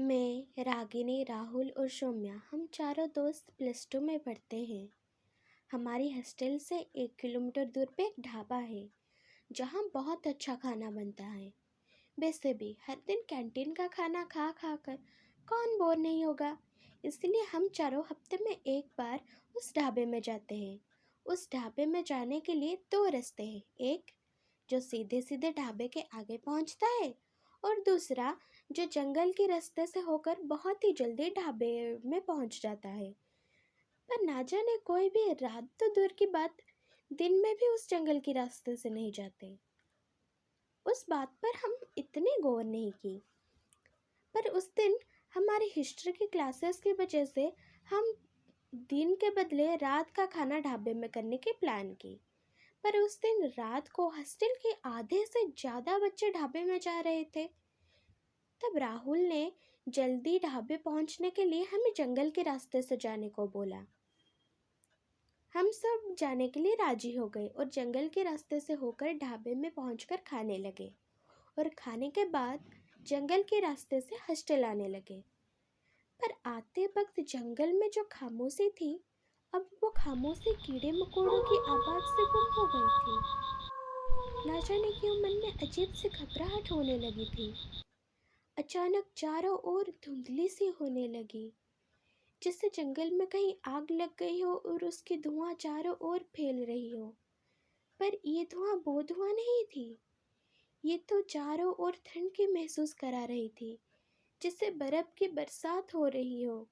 मैं, रागिनी, राहुल और सौम्या हम चारों दोस्त +2 में पढ़ते हैं। हमारी हॉस्टल से 1 किलोमीटर दूर पे एक ढाबा है जहाँ बहुत अच्छा खाना बनता है। वैसे भी हर दिन कैंटीन का खाना खा खा कर कौन बोर नहीं होगा, इसलिए हम चारों हफ्ते में एक बार उस ढाबे में जाते हैं। उस ढाबे में जाने के लिए 2 रास्ते हैं, एक जो सीधे सीधे ढाबे के आगे पहुंचता है और दूसरा जो जंगल के रास्ते से होकर बहुत ही जल्दी ढाबे में पहुंच जाता है। पर ना जाने कोई भी रात तो दूर की बात, दिन में भी उस जंगल के रास्ते से नहीं जाते। उस बात पर हम इतने गौर नहीं की, पर उस दिन हमारी हिस्ट्री की क्लासेस की वजह से हम दिन के बदले रात का खाना ढाबे में करने की प्लान की। पर उस दिन रात को हॉस्टल के आधे से ज़्यादा बच्चे ढाबे में जा रहे थे। तब राहुल ने जल्दी ढाबे पहुंचने के लिए हमें जंगल के रास्ते से जाने को बोला। हम सब जाने के लिए राजी हो गए और जंगल के रास्ते से होकर ढाबे में पहुंचकर खाने लगे और खाने के बाद जंगल के रास्ते से हॉस्टल आने लगे। पर आते वक्त जंगल में जो खामोशी थी, अब वो खामोशी कीड़े मकोड़ों की आवाज़ से गुम हो गई थी। ना जाने क्यों मन में अजीब सी घबराहट होने लगी थी। अचानक चारों ओर धुंधली सी होने लगी, जिससे जंगल में कहीं आग लग गई हो और उसकी धुआं चारों ओर फैल रही हो। पर ये धुआं वो धुआं नहीं थी, ये तो चारों ओर ठंड की महसूस करा रही थी, जिससे बर्फ की बरसात हो रही हो।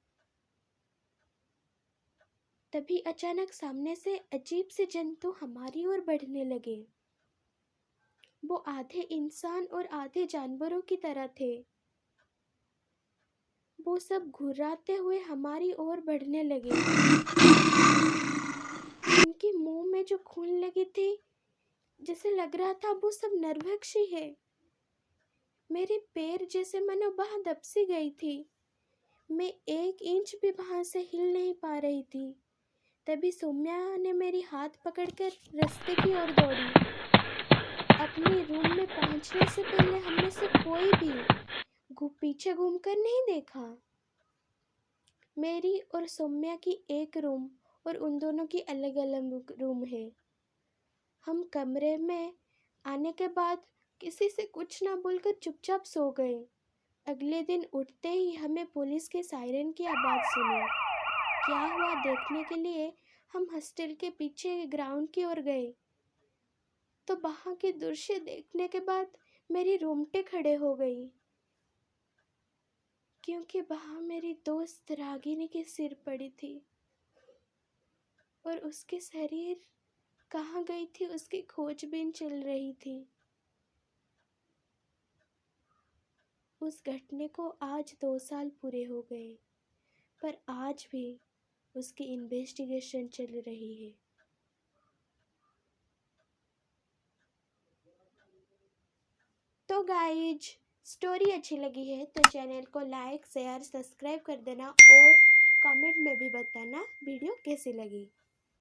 तभी अचानक सामने से अजीब से जंतु हमारी ओर बढ़ने लगे। वो आधे इंसान और आधे जानवरों की तरह थे। वो सब घुर्राते हुए हमारी ओर बढ़ने लगे। उनके मुंह में जो खून लगी थी, जैसे लग रहा था वो सब नरभक्षी है। मेरे पैर जैसे मानो वहां दब सी गई थी। मैं 1 इंच भी वहां से हिल नहीं पा रही थी। तभी सौम्या ने मेरी हाथ पकड़कर रास्ते की ओर दौड़ी। अपने रूम में पहुंचने से पहले हम में से कोई भी पीछे घूमकर नहीं देखा। मेरी और सौम्या की एक रूम और उन दोनों की अलग अलग रूम है। हम कमरे में आने के बाद किसी से कुछ ना बोलकर चुपचाप सो गए। अगले दिन उठते ही हमें पुलिस के सायरन की आवाज़ सुनी। क्या हुआ देखने के लिए हम हॉस्टल के पीछे ग्राउंड की ओर गए, तो वहाँ के दृश्य देखने के बाद मेरी रोंगटे खड़े हो गई, क्योंकि वहाँ मेरी दोस्त रागिनी की सिर पड़ी थी और उसके शरीर कहाँ गई थी उसकी खोजबीन चल रही थी। उस घटने को आज 2 साल पूरे हो गए, पर आज भी उसकी इन्वेस्टिगेशन चल रही है। तो गाइज, स्टोरी अच्छी लगी है तो चैनल को लाइक शेयर सब्सक्राइब कर देना और कमेंट में भी बताना वीडियो कैसी लगी।